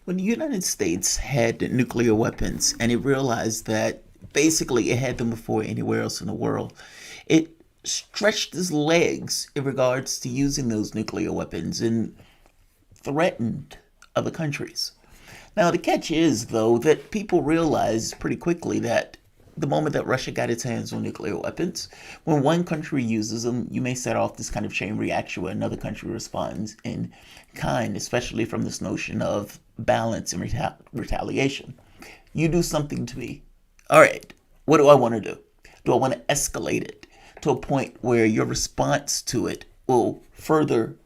When the United States had nuclear weapons and it realized that basically it had them before anywhere else in the world, it stretched its legs in regards to using those nuclear weapons and threatened other countries. Now, the catch is, though, that people realize pretty quickly that the moment that Russia got its hands on nuclear weapons, when one country uses them, you may set off this kind of chain reaction where another country responds in kind, especially from this notion of balance and retaliation. You do something to me. All right, what do I want to do? Do I want to escalate it to a point where your response to it will further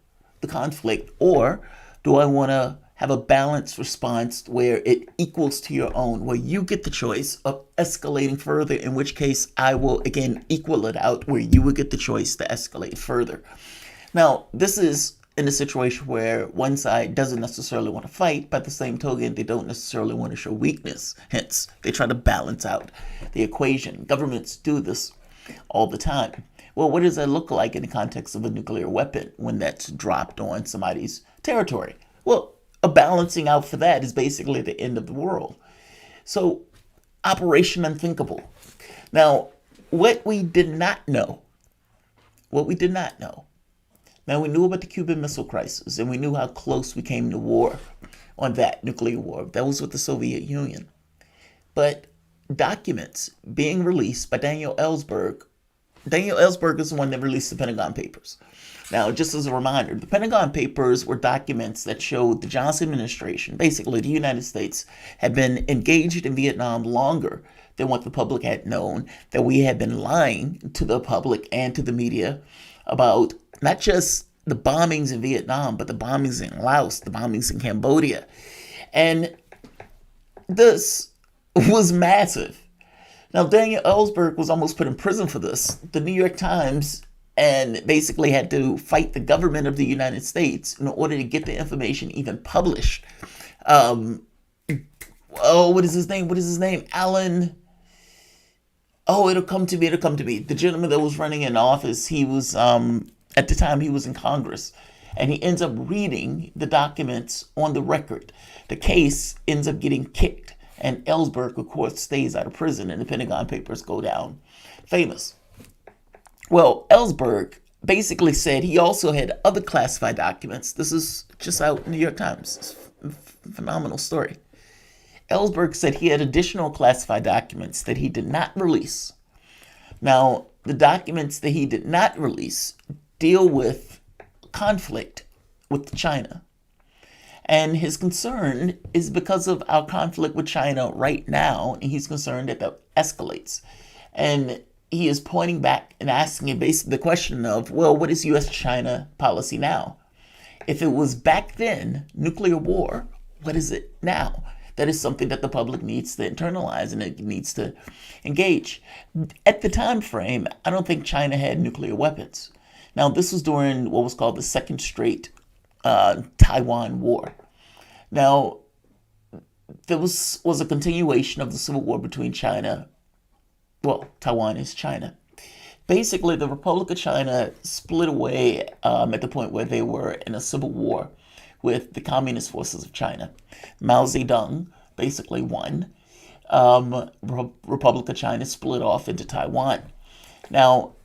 the conflict? Or do I want to have a balanced response where it equals to your own, where you get the choice of escalating further, in which case I will again equal it out, where you would get the choice to escalate further. Now, this is in a situation where one side doesn't necessarily want to fight, but at the same token, they don't necessarily want to show weakness. Hence, they try to balance out the equation. Governments do this all the time. Well, what does that look like in the context of a nuclear weapon when that's dropped on somebody's territory? Well, a balancing out for that is basically the end of the world. So, Operation Unthinkable. Now, what we did not know, now we knew about the Cuban Missile Crisis, and we knew how close we came to war on that nuclear war. That was with the Soviet Union. But documents being released by Daniel Ellsberg is the one that released the Pentagon Papers. Now, just as a reminder, the Pentagon Papers were documents that showed the Johnson administration, basically the United States, had been engaged in Vietnam longer than what the public had known, that we had been lying to the public and to the media about not just the bombings in Vietnam, but the bombings in Laos, the bombings in Cambodia. And this was massive. Now, Daniel Ellsberg was almost put in prison for this. The New York Times and basically had to fight the government of the United States in order to get the information even published. What is his name? Alan. Oh, it'll come to me. The gentleman that was running in office, he was, at the time he was in Congress. And he ends up reading the documents on the record. The case ends up getting kicked. And Ellsberg, of course, stays out of prison, and the Pentagon Papers go down famous. Well, Ellsberg basically said he also had other classified documents. This is just out in the New York Times. It's a phenomenal story. Ellsberg said he had additional classified documents that he did not release. Now, the documents that he did not release deal with conflict with China. And his concern is because of our conflict with China right now, and he's concerned that that escalates. And he is pointing back and asking basically the question of, well, what is U.S.-China policy now? If it was back then, nuclear war, what is it now? That is something that the public needs to internalize and it needs to engage. At the time frame, I don't think China had nuclear weapons. Now, this was during what was called the Second Straight Taiwan War. Now, there was a continuation of the civil war between China. Well, Taiwan is China. Basically, the Republic of China split away at the point where they were in a civil war with the Communist forces of China. Mao Zedong basically won. Republic of China split off into Taiwan. Now,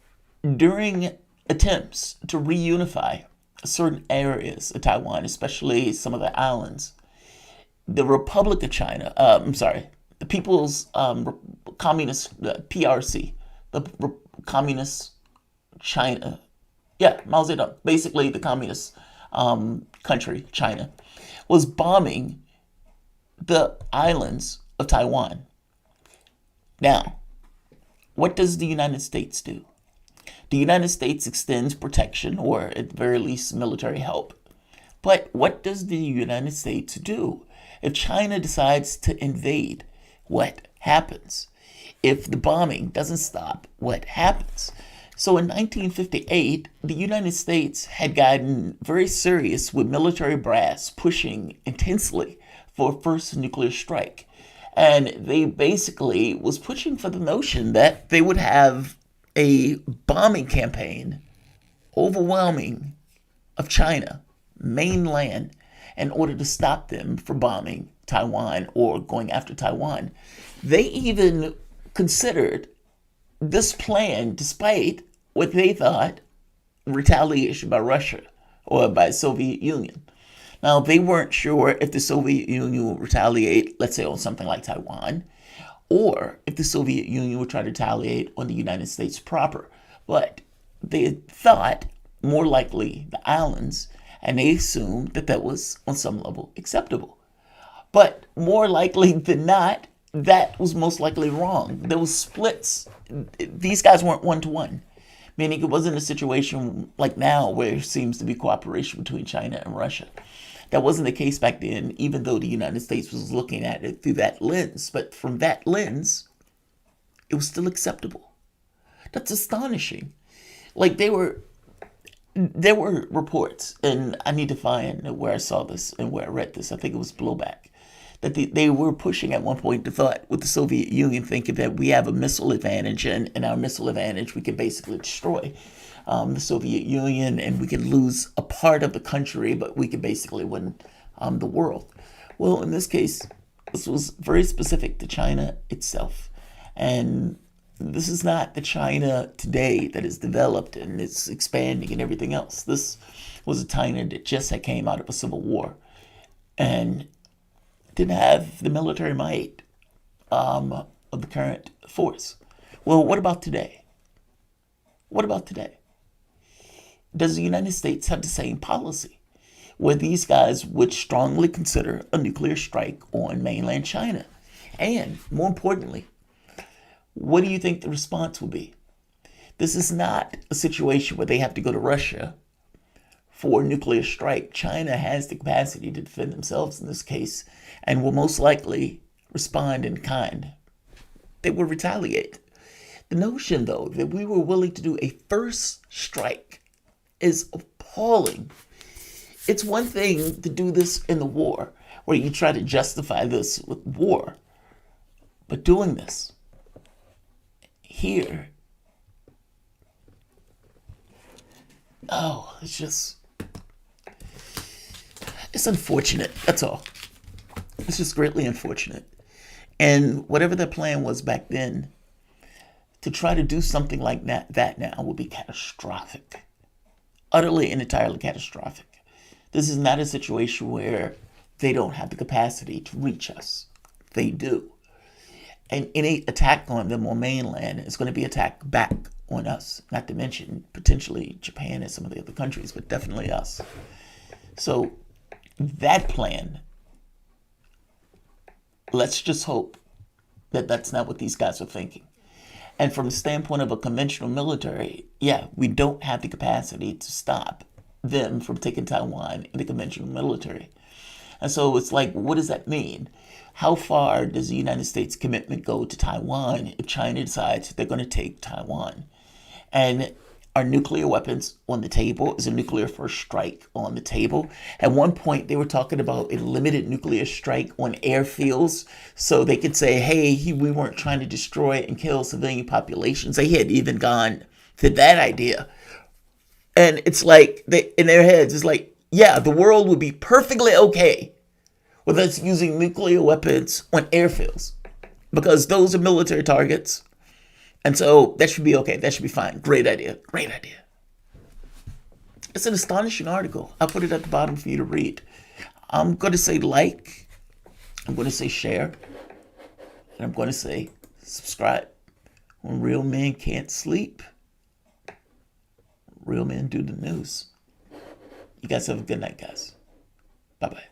during attempts to reunify certain areas of Taiwan, especially some of the islands, the Republic of China, the People's Communist, PRC, Communist China, Mao Zedong, basically the communist country, China, was bombing the islands of Taiwan. Now, what does the United States do? The United States extends protection, or at the very least military help. But what does the United States do? If China decides to invade, what happens? If the bombing doesn't stop, what happens? So in 1958, the United States had gotten very serious with military brass pushing intensely for a first nuclear strike. And they basically was pushing for the notion that they would have a bombing campaign overwhelming of China, mainland, in order to stop them from bombing Taiwan or going after Taiwan. They even considered this plan, despite what they thought retaliation by Russia or by Soviet Union. Now, they weren't sure if the Soviet Union would retaliate, let's say, on something like Taiwan, or if the Soviet Union would try to retaliate on the United States proper. But they thought more likely the islands, and they assumed that that was on some level acceptable. But more likely than not, that was most likely wrong. There was splits. These guys weren't one-to-one, meaning it wasn't a situation like now where there seems to be cooperation between China and Russia. That wasn't the case back then, even though the United States was looking at it through that lens. But from that lens, it was still acceptable. That's astonishing. Like there were reports, and I need to find where I saw this and where I read this. I think it was Blowback, that they were pushing at one point the thought with the Soviet Union, thinking that we have a missile advantage, and in our missile advantage we can basically destroy the Soviet Union, and we can lose a part of the country, but we can basically win the world. Well, in this case, this was very specific to China itself. And this is not the China today that is developed and it's expanding and everything else. This was a China that just had came out of a civil war and didn't have the military might of the current force. Well, what about today? What about today? Does the United States have the same policy where these guys would strongly consider a nuclear strike on mainland China? And more importantly, what do you think the response will be? This is not a situation where they have to go to Russia for a nuclear strike. China has the capacity to defend themselves in this case and will most likely respond in kind. They will retaliate. The notion, though, that we were willing to do a first strike is appalling. It's one thing to do this in the war, where you try to justify this with war, but doing this here, it's unfortunate. That's all. It's just greatly unfortunate. And whatever their plan was back then, to try to do something like that now will be catastrophic. Utterly and entirely catastrophic. This is not a situation where they don't have the capacity to reach us. They do. And any attack on them on mainland is going to be attacked back on us. Not to mention potentially Japan and some of the other countries, but definitely us. So that plan, let's just hope that that's not what these guys are thinking. And from the standpoint of a conventional military, yeah, we don't have the capacity to stop them from taking Taiwan in the conventional military. And so it's like, what does that mean? How far does the United States commitment go to Taiwan if China decides they're going to take Taiwan? And are nuclear weapons on the table? Is a nuclear first strike on the table? At one point, they were talking about a limited nuclear strike on airfields so they could say, hey, we weren't trying to destroy and kill civilian populations. They had even gone to that idea. And it's like, in their heads, it's like, yeah, the world would be perfectly okay with us using nuclear weapons on airfields because those are military targets. And so that should be okay. That should be fine. Great idea. Great idea. It's an astonishing article. I'll put it at the bottom for you to read. I'm going to say like. I'm going to say share. And I'm going to say subscribe. When real men can't sleep, real men do the news. You guys have a good night, guys. Bye-bye.